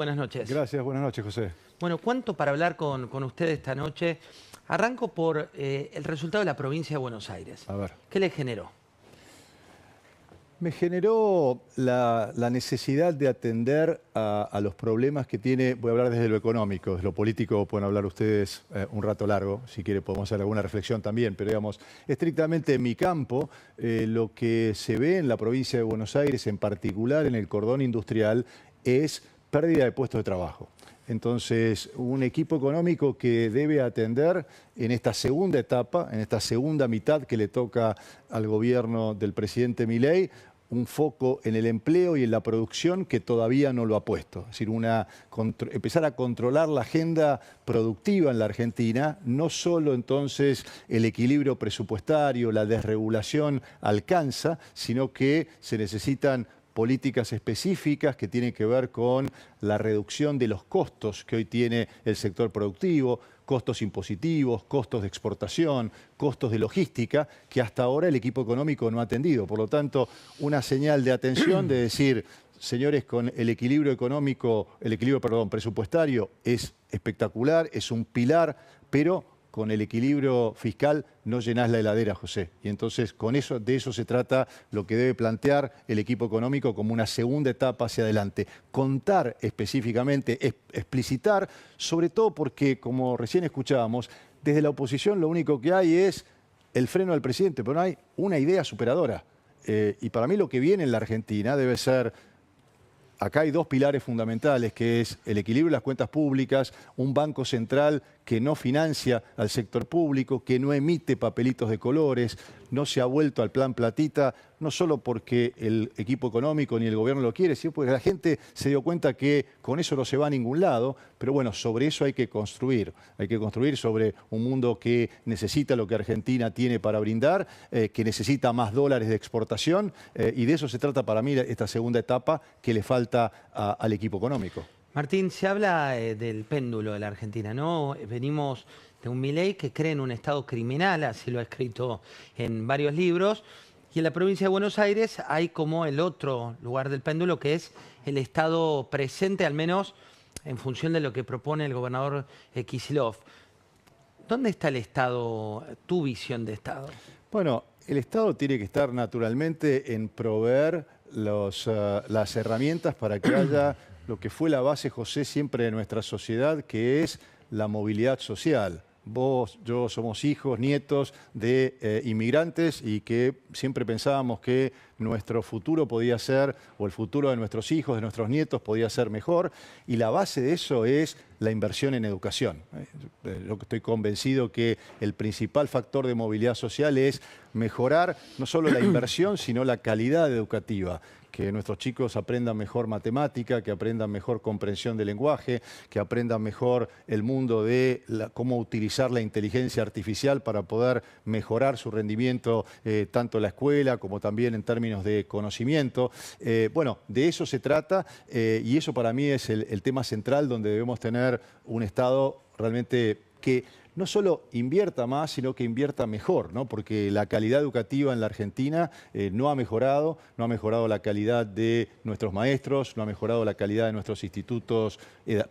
Buenas noches. Gracias, buenas noches, José. Bueno, ¿cuánto para hablar con usted esta noche? Arranco por el resultado de la provincia de Buenos Aires. A ver. ¿Qué le generó? Me generó la necesidad de atender a los problemas que tiene, voy a hablar desde lo económico, desde lo político pueden hablar ustedes un rato largo, si quiere podemos hacer alguna reflexión también, pero digamos, estrictamente en mi campo, lo que se ve en la provincia de Buenos Aires, en particular en el cordón industrial, es pérdida de puestos de trabajo. Entonces, un equipo económico que debe atender en esta segunda etapa, en esta segunda mitad que le toca al gobierno del presidente Milei, un foco en el empleo y en la producción que todavía no lo ha puesto. Es decir, empezar a controlar la agenda productiva en la Argentina, no solo entonces el equilibrio presupuestario, la desregulación alcanza, sino que se necesitan políticas específicas que tienen que ver con la reducción de los costos que hoy tiene el sector productivo, costos impositivos, costos de exportación, costos de logística, que hasta ahora el equipo económico no ha atendido. Por lo tanto, una señal de atención de decir, señores, con el equilibrio económico, presupuestario es espectacular, es un pilar, pero con el equilibrio fiscal no llenás la heladera, José. Y entonces de eso se trata lo que debe plantear el equipo económico como una segunda etapa hacia adelante. Contar específicamente, explicitar, sobre todo porque, como recién escuchábamos, desde la oposición lo único que hay es el freno del presidente, pero no hay una idea superadora. Y para mí lo que viene en la Argentina debe ser... Acá hay dos pilares fundamentales, que es el equilibrio de las cuentas públicas, un banco central que no financia al sector público, que no emite papelitos de colores, no se ha vuelto al plan platita, no solo porque el equipo económico ni el gobierno lo quiere, sino porque la gente se dio cuenta que con eso no se va a ningún lado, pero bueno, sobre eso hay que construir sobre un mundo que necesita lo que Argentina tiene para brindar, que necesita más dólares de exportación, y de eso se trata para mí esta segunda etapa que le falta al equipo económico. Martín, se habla del péndulo de la Argentina, ¿no? Venimos de un Milei que cree en un Estado criminal, así lo ha escrito en varios libros, y en la provincia de Buenos Aires hay como el otro lugar del péndulo, que es el Estado presente, al menos en función de lo que propone el gobernador Kicillof. ¿Dónde está el Estado, tu visión de Estado? Bueno, el Estado tiene que estar naturalmente en proveer las herramientas para que haya lo que fue la base, José, siempre de nuestra sociedad, que es la movilidad social. Vos, yo somos hijos, nietos de inmigrantes y que siempre pensábamos que nuestro futuro podía ser, o el futuro de nuestros hijos, de nuestros nietos, podía ser mejor. Y la base de eso es la inversión en educación. Yo estoy convencido que el principal factor de movilidad social es mejorar no solo la inversión, sino la calidad educativa. Que nuestros chicos aprendan mejor matemática, que aprendan mejor comprensión del lenguaje, que aprendan mejor el mundo de cómo utilizar la inteligencia artificial para poder mejorar su rendimiento, tanto en la escuela como también en términos de conocimiento. Bueno, de eso se trata y eso para mí es el tema central donde debemos tener un Estado realmente que no solo invierta más, sino que invierta mejor, ¿no? Porque la calidad educativa en la Argentina no ha mejorado la calidad de nuestros maestros, no ha mejorado la calidad de nuestros institutos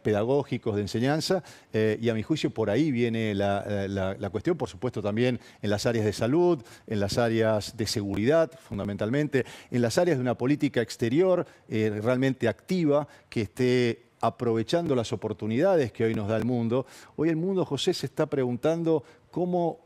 pedagógicos de enseñanza, y a mi juicio por ahí viene la cuestión, por supuesto también en las áreas de salud, en las áreas de seguridad fundamentalmente, en las áreas de una política exterior realmente activa que esté aprovechando las oportunidades que hoy nos da el mundo. Hoy el mundo, José, se está preguntando cómo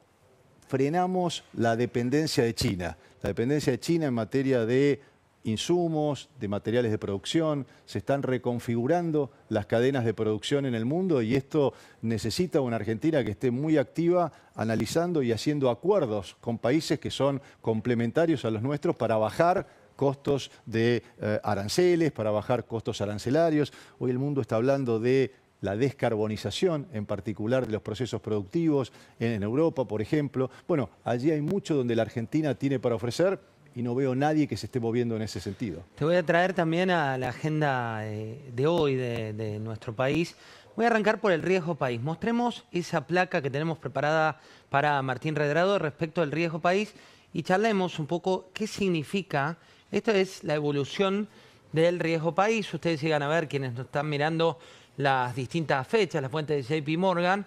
frenamos la dependencia de China. La dependencia de China en materia de insumos, de materiales de producción, se están reconfigurando las cadenas de producción en el mundo y esto necesita una Argentina que esté muy activa analizando y haciendo acuerdos con países que son complementarios a los nuestros para bajar costos de aranceles, para bajar costos arancelarios. Hoy el mundo está hablando de la descarbonización, en particular de los procesos productivos en Europa, por ejemplo. Bueno, allí hay mucho donde la Argentina tiene para ofrecer y no veo nadie que se esté moviendo en ese sentido. Te voy a traer también a la agenda de hoy de nuestro país. Voy a arrancar por el riesgo país. Mostremos esa placa que tenemos preparada para Martín Redrado respecto al riesgo país y charlemos un poco qué significa. Esto es la evolución del riesgo país. Ustedes llegan a ver, quienes nos están mirando, las distintas fechas, las fuentes de JP Morgan.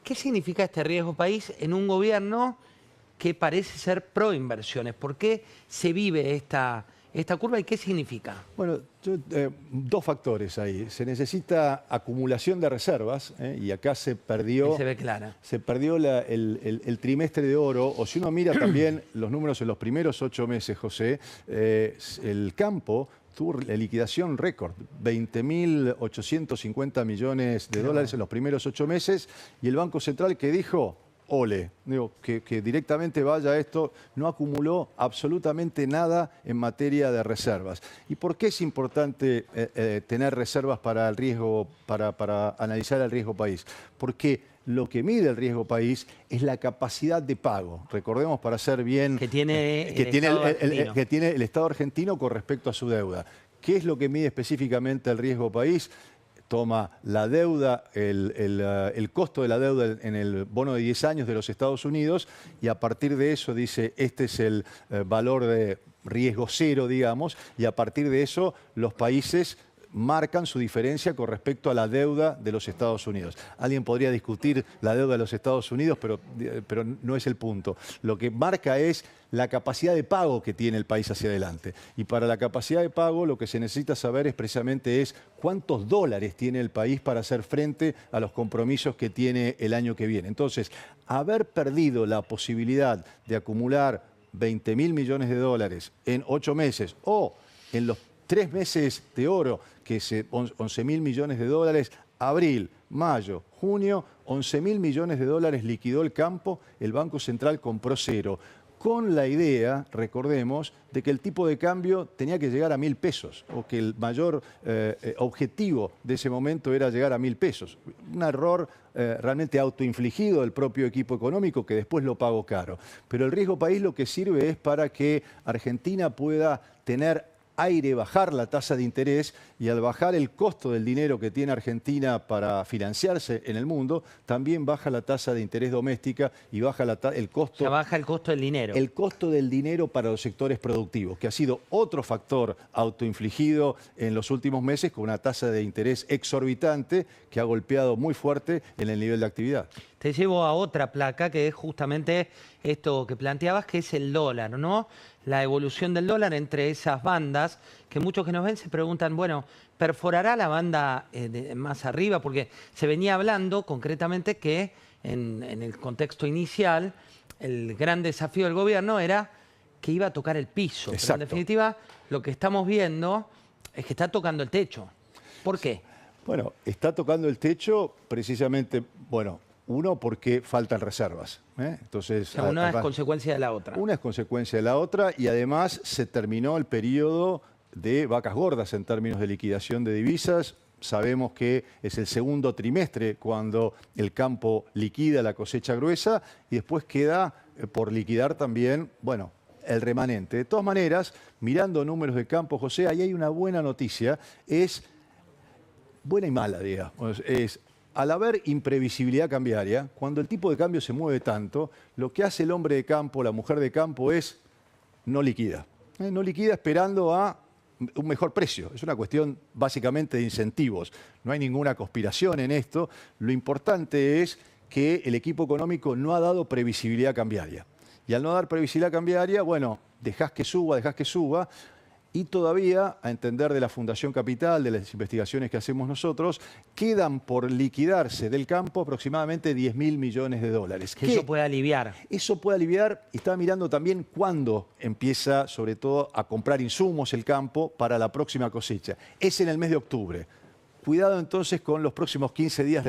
¿Qué significa este riesgo país en un gobierno que parece ser pro inversiones? ¿Por qué se vive esta curva y qué significa? Bueno, dos factores ahí. Se necesita acumulación de reservas, y acá se perdió, Y se ve clara. se perdió el trimestre de oro, o si uno mira también los números en los primeros 8 meses, José, el campo tuvo la liquidación récord, 20.850 millones de dólares en los primeros 8 meses, y el Banco Central que dijo, ole, digo, que directamente vaya esto, no acumuló absolutamente nada en materia de reservas. ¿Y por qué es importante tener reservas para el riesgo, para analizar el riesgo país? Porque lo que mide el riesgo país es la capacidad de pago. Recordemos, para ser bien... Que tiene que tiene el Estado argentino con respecto a su deuda. ¿Qué es lo que mide específicamente el riesgo país? Toma la deuda, el costo de la deuda en el bono de 10 años de los Estados Unidos, y a partir de eso dice, este es el valor de riesgo cero, digamos, y a partir de eso los países marcan su diferencia con respecto a la deuda de los Estados Unidos. Alguien podría discutir la deuda de los Estados Unidos, pero no es el punto. Lo que marca es la capacidad de pago que tiene el país hacia adelante. Y para la capacidad de pago lo que se necesita saber precisamente es cuántos dólares tiene el país para hacer frente a los compromisos que tiene el año que viene. Entonces, haber perdido la posibilidad de acumular 20.000 millones de dólares en 8 meses o en los 3 meses de oro, que es 11.000 millones de dólares, abril, mayo, junio, 11.000 millones de dólares liquidó el campo, el Banco Central compró cero, con la idea, recordemos, de que el tipo de cambio tenía que llegar a 1.000 pesos, o que el mayor objetivo de ese momento era llegar a 1.000 pesos. Un error realmente autoinfligido del propio equipo económico, que después lo pagó caro. Pero el riesgo país lo que sirve es para que Argentina pueda tener aire, bajar la tasa de interés, y al bajar el costo del dinero que tiene Argentina para financiarse en el mundo, también baja la tasa de interés doméstica y baja el costo... O sea, baja el costo del dinero. El costo del dinero para los sectores productivos, que ha sido otro factor autoinfligido en los últimos meses, con una tasa de interés exorbitante que ha golpeado muy fuerte en el nivel de actividad. Te llevo a otra placa, que es justamente esto que planteabas, que es el dólar, ¿no? La evolución del dólar entre esas bandas, que muchos que nos ven se preguntan, bueno, ¿perforará la banda más arriba? Porque se venía hablando concretamente que en el contexto inicial el gran desafío del gobierno era que iba a tocar el piso. Pero en definitiva, lo que estamos viendo es que está tocando el techo. ¿Por qué? Bueno, está tocando el techo precisamente, bueno, uno, porque faltan reservas. Entonces, o sea, una es consecuencia de la otra. Una es consecuencia de la otra, y además se terminó el periodo de vacas gordas en términos de liquidación de divisas. Sabemos que es el segundo trimestre cuando el campo liquida la cosecha gruesa, y después queda por liquidar también, bueno, el remanente. De todas maneras, mirando números de campo, José, ahí hay una buena noticia, es buena y mala, digamos. Al haber imprevisibilidad cambiaria, cuando el tipo de cambio se mueve tanto, lo que hace el hombre de campo, la mujer de campo, es no liquida. No liquida esperando a un mejor precio. Es una cuestión básicamente de incentivos. No hay ninguna conspiración en esto. Lo importante es que el equipo económico no ha dado previsibilidad cambiaria. Y al no dar previsibilidad cambiaria, bueno, dejás que suba. Y todavía, a entender de la Fundación Capital, de las investigaciones que hacemos nosotros, quedan por liquidarse del campo aproximadamente 10.000 millones de dólares. Que eso puede aliviar. Eso puede aliviar, y estaba mirando también cuándo empieza, sobre todo, a comprar insumos el campo para la próxima cosecha. Es en el mes de octubre. Cuidado entonces con los próximos 15 días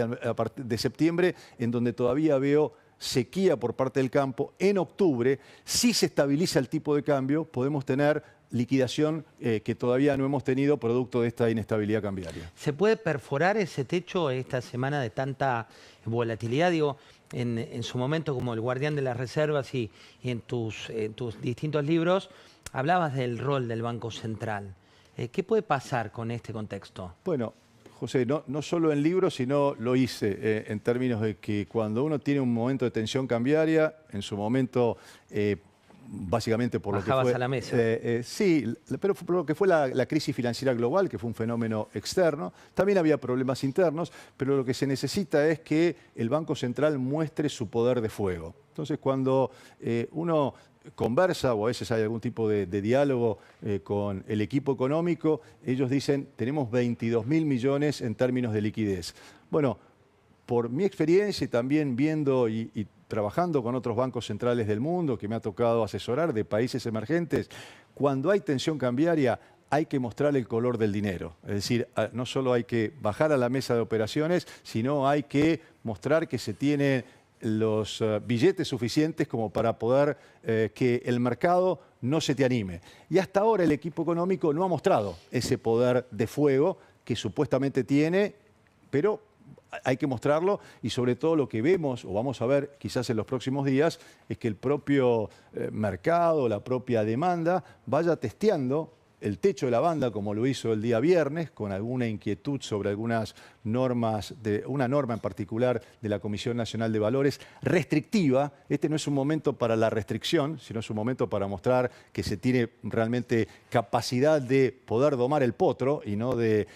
de septiembre, en donde todavía veo sequía por parte del campo. En octubre, si se estabiliza el tipo de cambio, podemos tener liquidación que todavía no hemos tenido producto de esta inestabilidad cambiaria. ¿Se puede perforar ese techo esta semana de tanta volatilidad? Digo, en su momento, como el guardián de las reservas y en tus distintos libros, hablabas del rol del Banco Central. ¿Qué puede pasar con este contexto? Bueno, José, no solo en libros, sino lo hice en términos de que cuando uno tiene un momento de tensión cambiaria, en su momento básicamente por lo que Bajabas fue... a la mesa. Sí, pero por lo que fue la crisis financiera global, que fue un fenómeno externo. También había problemas internos, pero lo que se necesita es que el Banco Central muestre su poder de fuego. Entonces, cuando uno conversa o a veces hay algún tipo de diálogo con el equipo económico, ellos dicen, tenemos 22.000 millones en términos de liquidez. Bueno, por mi experiencia y también viendo y trabajando con otros bancos centrales del mundo que me ha tocado asesorar de países emergentes, cuando hay tensión cambiaria hay que mostrar el color del dinero. Es decir, no solo hay que bajar a la mesa de operaciones, sino hay que mostrar que se tienen los billetes suficientes como para poder que el mercado no se te anime. Y hasta ahora el equipo económico no ha mostrado ese poder de fuego que supuestamente tiene, pero hay que mostrarlo y sobre todo lo que vemos o vamos a ver quizás en los próximos días es que el propio mercado, la propia demanda vaya testeando el techo de la banda como lo hizo el día viernes con alguna inquietud sobre algunas normas, una norma en particular de la Comisión Nacional de Valores restrictiva. Este no es un momento para la restricción, sino es un momento para mostrar que se tiene realmente capacidad de poder domar el potro y no de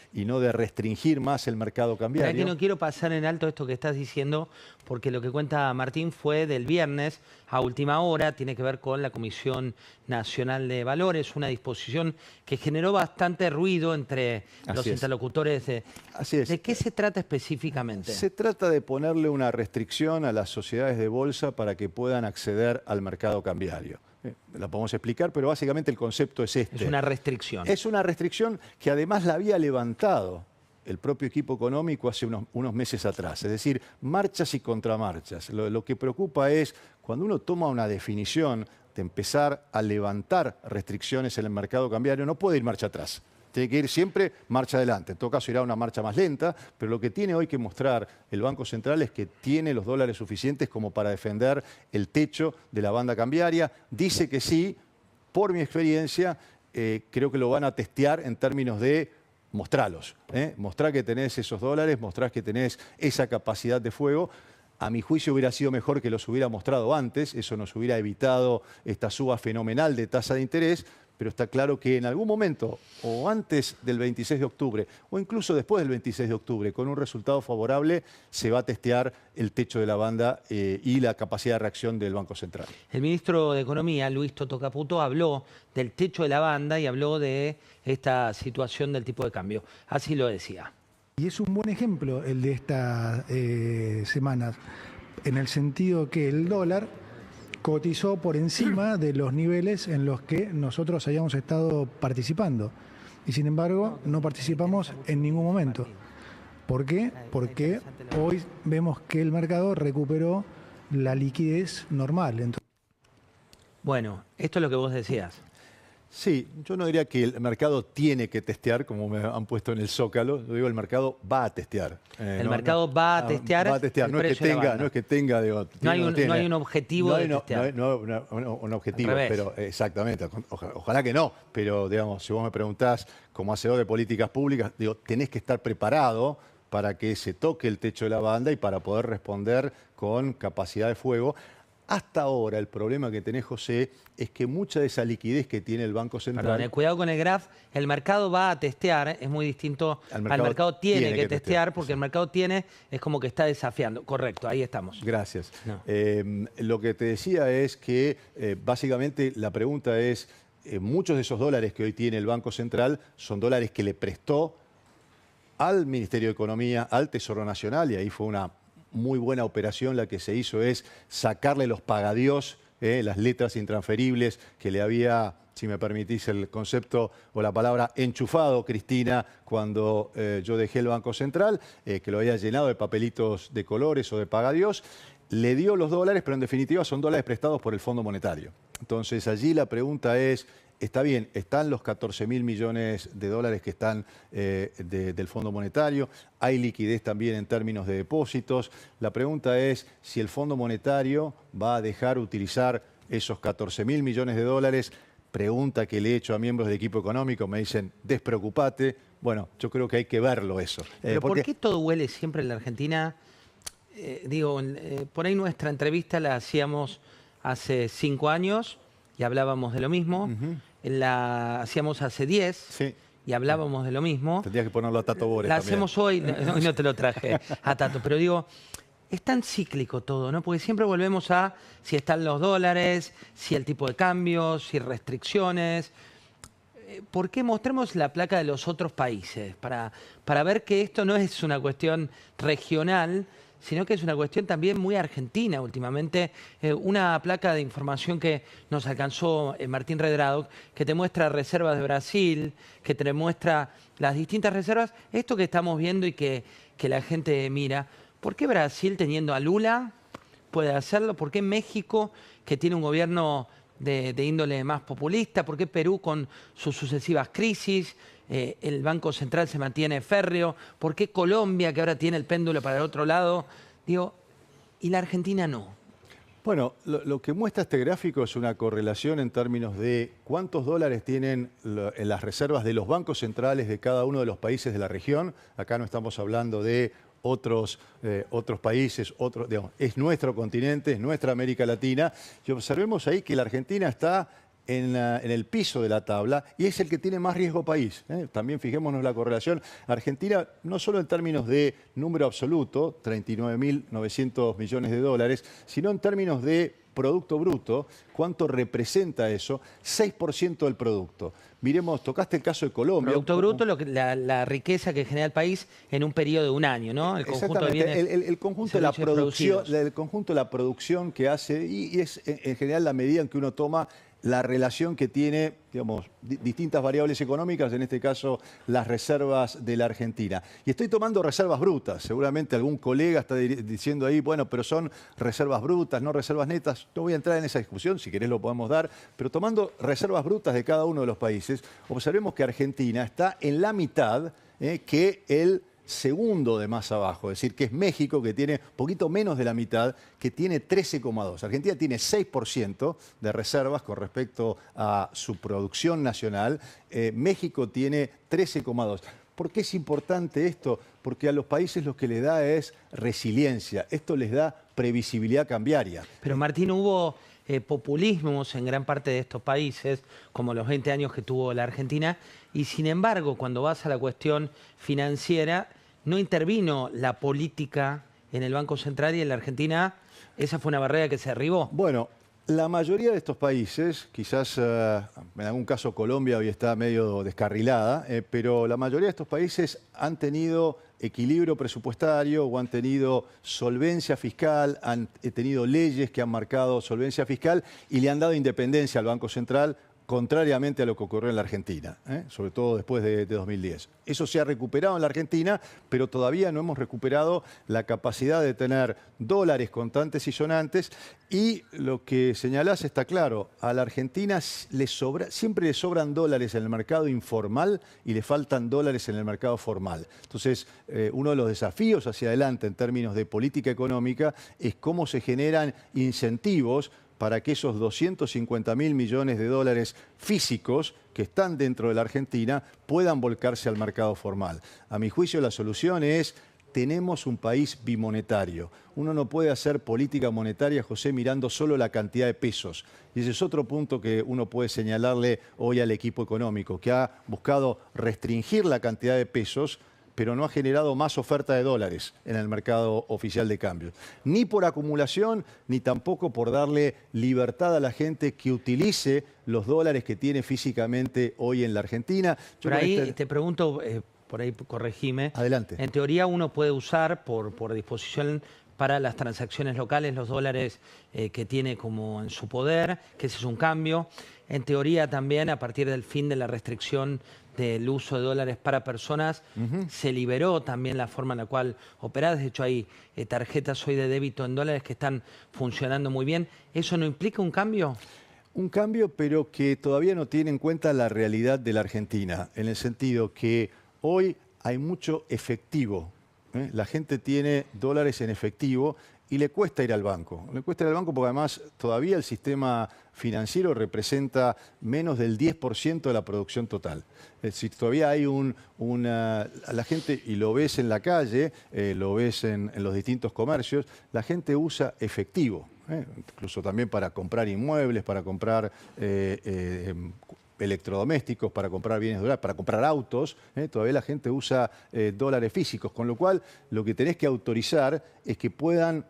restringir más el mercado cambiario. Que no quiero pasar en alto esto que estás diciendo, porque lo que cuenta Martín fue del viernes a última hora, tiene que ver con la Comisión Nacional de Valores, una disposición que generó bastante ruido entre los interlocutores. Así es. ¿De qué se trata específicamente? Se trata de ponerle una restricción a las sociedades de bolsa para que puedan acceder al mercado cambiario. La podemos explicar, pero básicamente el concepto es este. Es una restricción. Es una restricción que además la había levantado el propio equipo económico hace unos meses atrás. Es decir, marchas y contramarchas. Lo que preocupa es cuando uno toma una definición de empezar a levantar restricciones en el mercado cambiario, no puede ir marcha atrás. Tiene que ir siempre marcha adelante. En todo caso irá una marcha más lenta, pero lo que tiene hoy que mostrar el Banco Central es que tiene los dólares suficientes como para defender el techo de la banda cambiaria. Dice que sí, por mi experiencia, creo que lo van a testear en términos de mostralos. Mostrar que tenés esos dólares, mostrar que tenés esa capacidad de fuego. A mi juicio hubiera sido mejor que los hubiera mostrado antes, eso nos hubiera evitado esta suba fenomenal de tasa de interés, pero está claro que en algún momento, o antes del 26 de octubre, o incluso después del 26 de octubre, con un resultado favorable, se va a testear el techo de la banda y la capacidad de reacción del Banco Central. El ministro de Economía, Luis Toto Caputo, habló del techo de la banda y habló de esta situación del tipo de cambio. Así lo decía. Y es un buen ejemplo el de estas semanas, en el sentido que el dólar cotizó por encima de los niveles en los que nosotros hayamos estado participando. Y sin embargo, no participamos en ningún momento. ¿Por qué? Porque hoy vemos que el mercado recuperó la liquidez normal. Bueno, esto es lo que vos decías. Sí, yo no diría que el mercado tiene que testear, como me han puesto en el Zócalo. Yo digo, el mercado va a testear. El mercado va a testear. Va a testear. No es que tenga, digo, no hay un objetivo de testear. No hay un objetivo, pero exactamente. Ojalá que no. Pero, digamos, si vos me preguntás, como hacedor de políticas públicas, digo, tenés que estar preparado para que se toque el techo de la banda y para poder responder con capacidad de fuego. Hasta ahora el problema que tenés, José, es que mucha de esa liquidez que tiene el Banco Central... Perdón, cuidado con el graph. El mercado va a testear, es muy distinto al mercado tiene que testear, porque sí. El mercado tiene es como que está desafiando. Correcto, ahí estamos. Gracias. No. Lo que te decía es que básicamente la pregunta es, muchos de esos dólares que hoy tiene el Banco Central son dólares que le prestó al Ministerio de Economía, al Tesoro Nacional, y ahí fue una muy buena operación la que se hizo, es sacarle los pagadiós, las letras intransferibles que le había, si me permitís el concepto o la palabra, enchufado Cristina cuando yo dejé el Banco Central, que lo había llenado de papelitos de colores o de pagadiós. Le dio los dólares, pero en definitiva son dólares prestados por el Fondo Monetario. Entonces allí la pregunta es, está bien, están los 14.000 millones de dólares que están del Fondo Monetario, hay liquidez también en términos de depósitos. La pregunta es si el Fondo Monetario va a dejar utilizar esos 14.000 millones de dólares. Pregunta que le he hecho a miembros del equipo económico, me dicen, despreocupate. Bueno, yo creo que hay que verlo eso. Pero ¿por qué todo huele siempre en la Argentina? Por ahí nuestra entrevista la hacíamos hace 5 años y hablábamos de lo mismo. La hacíamos hace 10 Sí. y hablábamos de lo mismo. Tendrías que ponerlo a Tato Bores La también. hacemos hoy, hoy no te lo traje a Tato, pero digo, es tan cíclico todo, ¿no? Porque siempre volvemos a si están los dólares, si el tipo de cambio, si restricciones. ¿Por qué mostremos la placa de los otros países? Para ver que esto no es una cuestión regional, sino que es una cuestión también muy argentina últimamente. Una placa de información que nos alcanzó Martín Redrado, que te muestra reservas de Brasil, que te muestra las distintas reservas. Esto que estamos viendo y que la gente mira. ¿Por qué Brasil, teniendo a Lula, puede hacerlo? ¿Por qué México, que tiene un gobierno de índole más populista? ¿Por qué Perú, con sus sucesivas crisis, el Banco Central se mantiene férreo? ¿Por qué Colombia, que ahora tiene el péndulo para el otro lado? Digo, y la Argentina no. Bueno, lo que muestra este gráfico es una correlación en términos de cuántos dólares tienen en las reservas de los bancos centrales de cada uno de los países de la región. Acá no estamos hablando de otros países, digamos, es nuestro continente, es nuestra América Latina. Y observemos ahí que la Argentina está en el piso de la tabla y es el que tiene más riesgo país. También fijémonos la correlación. Argentina, no solo en términos de número absoluto, 39.900 millones de dólares, sino en términos de Producto Bruto, ¿cuánto representa eso? 6% del producto. Miremos, tocaste el caso de Colombia. Producto Bruto, la riqueza que genera el país en un periodo de un año, ¿no? El conjunto de bienes, el conjunto de la producción, el conjunto de la producción que hace, y es en general la medida en que uno toma la relación que tiene, digamos, distintas variables económicas, en este caso las reservas de la Argentina. Y estoy tomando reservas brutas. Seguramente algún colega está diciendo ahí, bueno, pero son reservas brutas, no reservas netas. No voy a entrar en esa discusión, si querés lo podemos dar, pero tomando reservas brutas de cada uno de los países, observemos que Argentina está en la mitad que el segundo de más abajo, es decir, que es México, que tiene poquito menos de la mitad, que tiene 13,2. Argentina tiene 6% de reservas con respecto a su producción nacional. México tiene 13,2. ¿Por qué es importante esto? Porque a los países lo que les da es resiliencia. Esto les da previsibilidad cambiaria. Pero Martín, hubo populismos en gran parte de estos países, como los 20 años que tuvo la Argentina, y sin embargo, cuando vas a la cuestión financiera, no intervino la política en el Banco Central y en la Argentina esa fue una barrera que se derribó. Bueno, la mayoría de estos países, quizás en algún caso Colombia hoy está medio descarrilada, pero la mayoría de estos países han tenido equilibrio presupuestario o han tenido solvencia fiscal, han tenido leyes que han marcado solvencia fiscal y le han dado independencia al Banco Central, contrariamente a lo que ocurrió en la Argentina, sobre todo después de 2010. Eso se ha recuperado en la Argentina, pero todavía no hemos recuperado la capacidad de tener dólares contantes y sonantes, y lo que señalás está claro, a la Argentina siempre le sobran dólares en el mercado informal y le faltan dólares en el mercado formal. Entonces, uno de los desafíos hacia adelante en términos de política económica es cómo se generan incentivos para que esos 250.000 millones de dólares físicos que están dentro de la Argentina puedan volcarse al mercado formal. A mi juicio, la solución es: tenemos un país bimonetario. Uno no puede hacer política monetaria, José, mirando solo la cantidad de pesos. Y ese es otro punto que uno puede señalarle hoy al equipo económico, que ha buscado restringir la cantidad de pesos, pero no ha generado más oferta de dólares en el mercado oficial de cambios. Ni por acumulación, ni tampoco por darle libertad a la gente que utilice los dólares que tiene físicamente hoy en la Argentina. Por ahí te pregunto, por ahí corregime. Adelante. En teoría uno puede usar por disposición para las transacciones locales los dólares que tiene como en su poder, que ese es un cambio. En teoría también, a partir del fin de la restricción del uso de dólares para personas, se liberó también la forma en la cual operás. De hecho, hay tarjetas hoy de débito en dólares que están funcionando muy bien. ¿Eso no implica un cambio? Un cambio, pero que todavía no tiene en cuenta la realidad de la Argentina, en el sentido que hoy hay mucho efectivo. La gente tiene dólares en efectivo y le cuesta ir al banco. Le cuesta ir al banco porque además todavía el sistema financiero representa menos del 10% de la producción total. Es decir, todavía hay la gente, y lo ves en la calle, lo ves en los distintos comercios, la gente usa efectivo. incluso también para comprar inmuebles, para comprar electrodomésticos, para comprar bienes durables, para comprar autos, todavía la gente usa dólares físicos, con lo cual lo que tenés que autorizar es que puedan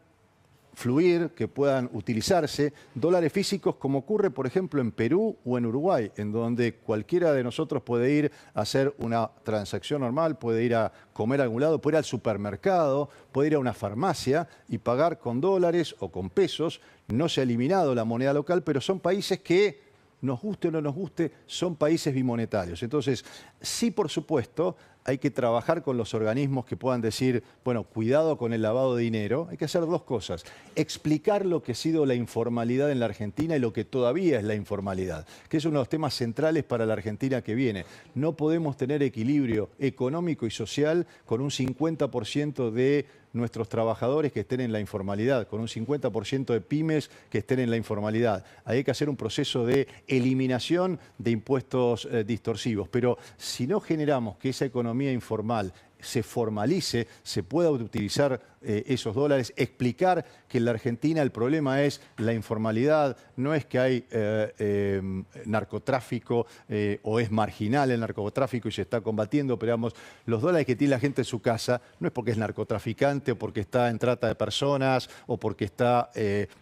fluir, que puedan utilizarse dólares físicos como ocurre, por ejemplo, en Perú o en Uruguay, en donde cualquiera de nosotros puede ir a hacer una transacción normal, puede ir a comer a algún lado, puede ir al supermercado, puede ir a una farmacia y pagar con dólares o con pesos. No se ha eliminado la moneda local, pero son países que, nos guste o no nos guste, son países bimonetarios. Entonces, sí, por supuesto, hay que trabajar con los organismos que puedan decir, bueno, cuidado con el lavado de dinero. Hay que hacer dos cosas. Explicar lo que ha sido la informalidad en la Argentina y lo que todavía es la informalidad, que es uno de los temas centrales para la Argentina que viene. No podemos tener equilibrio económico y social con un 50% de nuestros trabajadores que estén en la informalidad, con un 50% de pymes que estén en la informalidad. Hay que hacer un proceso de eliminación de impuestos distorsivos, pero si no generamos que esa economía informal se formalice, se pueda utilizar esos dólares, explicar que en la Argentina el problema es la informalidad, no es que hay narcotráfico o es marginal el narcotráfico y se está combatiendo, pero digamos, los dólares que tiene la gente en su casa no es porque es narcotraficante o porque está en trata de personas o porque está,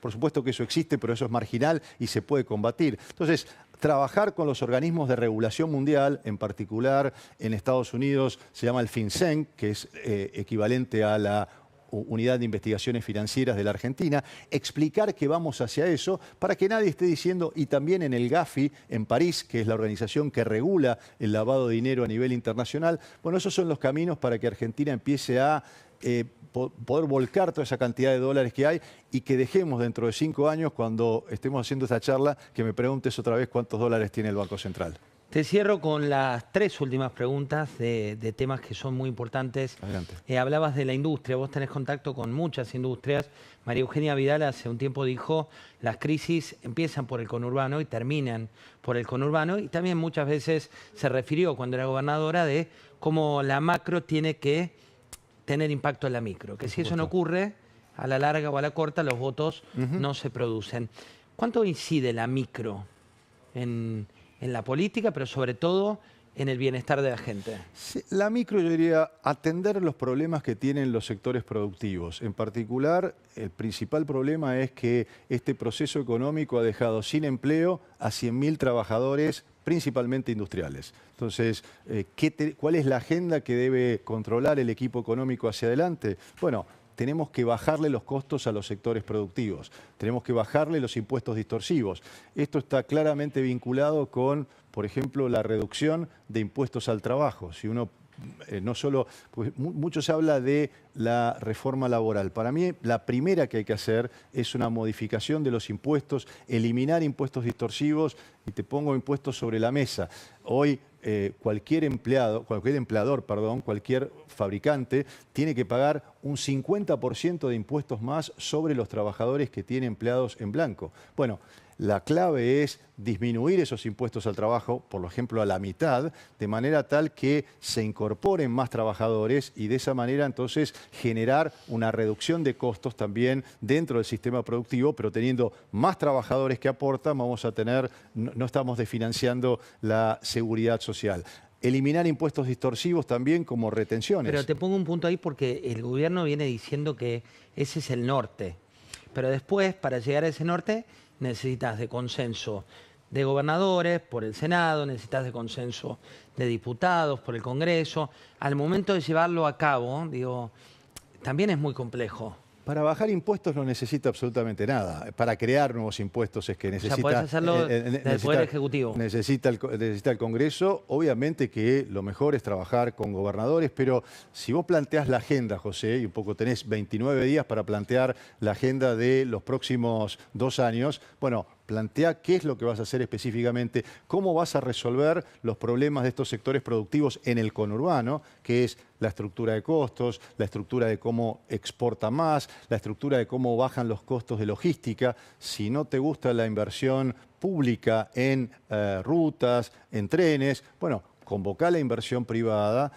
por supuesto que eso existe, pero eso es marginal y se puede combatir. Entonces, trabajar con los organismos de regulación mundial, en particular en Estados Unidos se llama el FinCEN, que es equivalente a la Unidad de Investigaciones Financieras de la Argentina, explicar que vamos hacia eso para que nadie esté diciendo, y también en el GAFI, en París, que es la organización que regula el lavado de dinero a nivel internacional, bueno, esos son los caminos para que Argentina empiece a poder volcar toda esa cantidad de dólares que hay y que dejemos dentro de 5 años, cuando estemos haciendo esta charla, que me preguntes otra vez cuántos dólares tiene el Banco Central. Te cierro con las 3 últimas preguntas de temas que son muy importantes. Adelante. Hablabas de la industria, vos tenés contacto con muchas industrias. María Eugenia Vidal hace un tiempo dijo, las crisis empiezan por el conurbano y terminan por el conurbano. Y también muchas veces se refirió cuando era gobernadora de cómo la macro tiene que tener impacto en la micro, que si eso no ocurre, a la larga o a la corta, los votos no se producen. ¿Cuánto incide la micro en la política, pero sobre todo en el bienestar de la gente? Sí, la micro, yo diría, atender los problemas que tienen los sectores productivos. En particular, el principal problema es que este proceso económico ha dejado sin empleo a 100.000 trabajadores, principalmente industriales. Entonces, ¿cuál es la agenda que debe controlar el equipo económico hacia adelante? Bueno, tenemos que bajarle los costos a los sectores productivos, tenemos que bajarle los impuestos distorsivos. Esto está claramente vinculado con, por ejemplo, la reducción de impuestos al trabajo. Si uno no solo, pues mucho se habla de la reforma laboral. Para mí, la primera que hay que hacer es una modificación de los impuestos, eliminar impuestos distorsivos, y te pongo impuestos sobre la mesa. Hoy cualquier empleador, cualquier fabricante tiene que pagar un 50% de impuestos más sobre los trabajadores que tiene empleados en blanco. Bueno, la clave es disminuir esos impuestos al trabajo, por ejemplo, a la mitad, de manera tal que se incorporen más trabajadores y de esa manera entonces generar una reducción de costos también dentro del sistema productivo, pero teniendo más trabajadores que aportan, vamos a tener, no estamos desfinanciando la seguridad social. Eliminar impuestos distorsivos también como retenciones. Pero te pongo un punto ahí porque el gobierno viene diciendo que ese es el norte. Pero después, para llegar a ese norte, necesitas de consenso de gobernadores por el Senado, necesitas de consenso de diputados por el Congreso. Al momento de llevarlo a cabo, digo, también es muy complejo. Para bajar impuestos no necesita absolutamente nada. Para crear nuevos impuestos es que necesita... O sea, podés hacerlo del Poder Ejecutivo. Necesita el Congreso. Obviamente que lo mejor es trabajar con gobernadores, pero si vos planteás la agenda, José, y un poco tenés 29 días para plantear la agenda de los próximos 2 años, bueno, plantea qué es lo que vas a hacer específicamente, cómo vas a resolver los problemas de estos sectores productivos en el conurbano, que es la estructura de costos, la estructura de cómo exporta más, la estructura de cómo bajan los costos de logística. Si no te gusta la inversión pública en rutas, en trenes, bueno, convocá la inversión privada,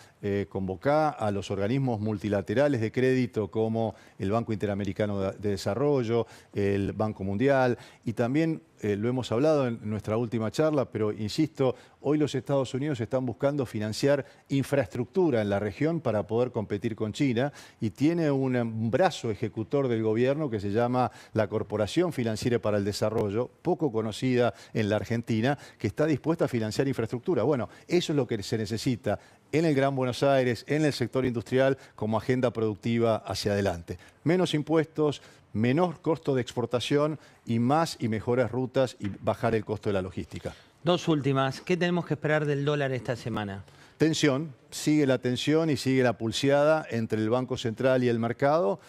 convocá a los organismos multilaterales de crédito como el Banco Interamericano de Desarrollo, el Banco Mundial, y también lo hemos hablado en nuestra última charla, pero insisto, hoy los Estados Unidos están buscando financiar infraestructura en la región para poder competir con China, y tiene un brazo ejecutor del gobierno que se llama la Corporación Financiera para el Desarrollo, poco conocida en la Argentina, que está dispuesta a financiar infraestructura. Bueno, eso es lo que se necesita en el Gran Buenos Aires, en el sector industrial, como agenda productiva hacia adelante. Menos impuestos, menor costo de exportación y más y mejores rutas y bajar el costo de la logística. Dos últimas. ¿Qué tenemos que esperar del dólar esta semana? Tensión, sigue la tensión y sigue la pulseada entre el Banco Central y el mercado.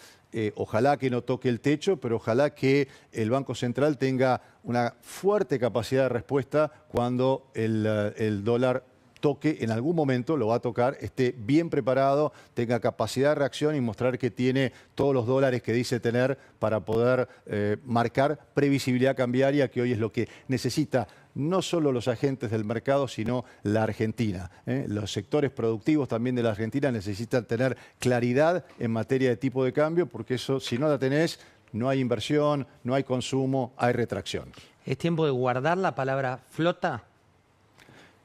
Ojalá que no toque el techo, pero ojalá que el Banco Central tenga una fuerte capacidad de respuesta cuando el dólar toque, en algún momento lo va a tocar, esté bien preparado, tenga capacidad de reacción y mostrar que tiene todos los dólares que dice tener para poder marcar previsibilidad cambiaria, que hoy es lo que necesita no solo los agentes del mercado, sino la Argentina. Los sectores productivos también de la Argentina necesitan tener claridad en materia de tipo de cambio, porque eso, si no la tenés, no hay inversión, no hay consumo, hay retracción. ¿Es tiempo de guardar la palabra flota?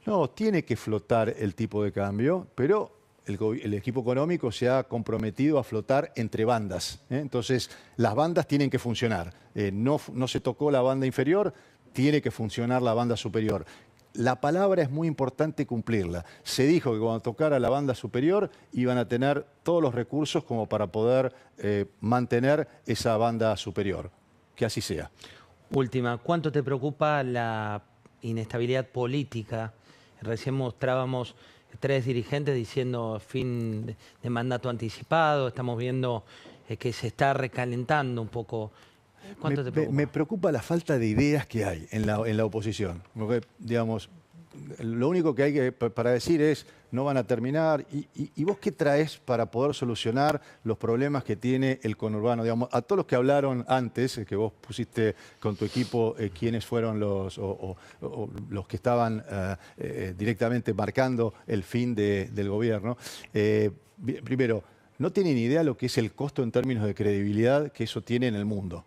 No, tiene que flotar el tipo de cambio, pero el equipo económico se ha comprometido a flotar entre bandas. Entonces, las bandas tienen que funcionar. No se tocó la banda inferior, tiene que funcionar la banda superior. La palabra es muy importante cumplirla. Se dijo que cuando tocara la banda superior iban a tener todos los recursos como para poder mantener esa banda superior. Que así sea. Última, ¿cuánto te preocupa la inestabilidad política? Recién mostrábamos 3 dirigentes diciendo fin de mandato anticipado. Estamos viendo que se está recalentando un poco. ¿Cuánto te preocupa? Me preocupa la falta de ideas que hay en la oposición. Porque, digamos, lo único que hay para decir es no van a terminar. ¿Y vos qué traes para poder solucionar los problemas que tiene el conurbano? Digamos, a todos los que hablaron antes, que vos pusiste con tu equipo quiénes fueron los que estaban directamente marcando el fin del gobierno. Primero, no tienen idea lo que es el costo en términos de credibilidad que eso tiene en el mundo.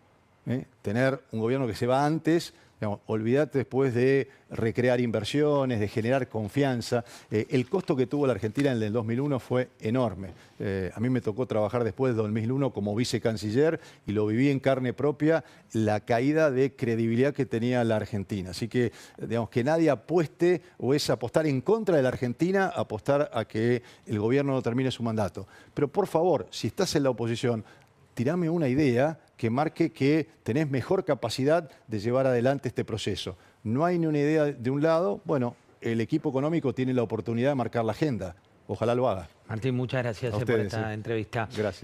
Tener un gobierno que se va antes, digamos, olvídate después de recrear inversiones, de generar confianza. El costo que tuvo la Argentina en el 2001 fue enorme. A mí me tocó trabajar después del 2001 como vicecanciller y lo viví en carne propia, la caída de credibilidad que tenía la Argentina. Así que, digamos, que nadie apueste o es apostar en contra de la Argentina, apostar a que el gobierno no termine su mandato. Pero por favor, si estás en la oposición, tirame una idea que marque que tenés mejor capacidad de llevar adelante este proceso. No hay ni una idea de un lado. Bueno, el equipo económico tiene la oportunidad de marcar la agenda. Ojalá lo haga. Martín, muchas gracias por esta entrevista. Gracias.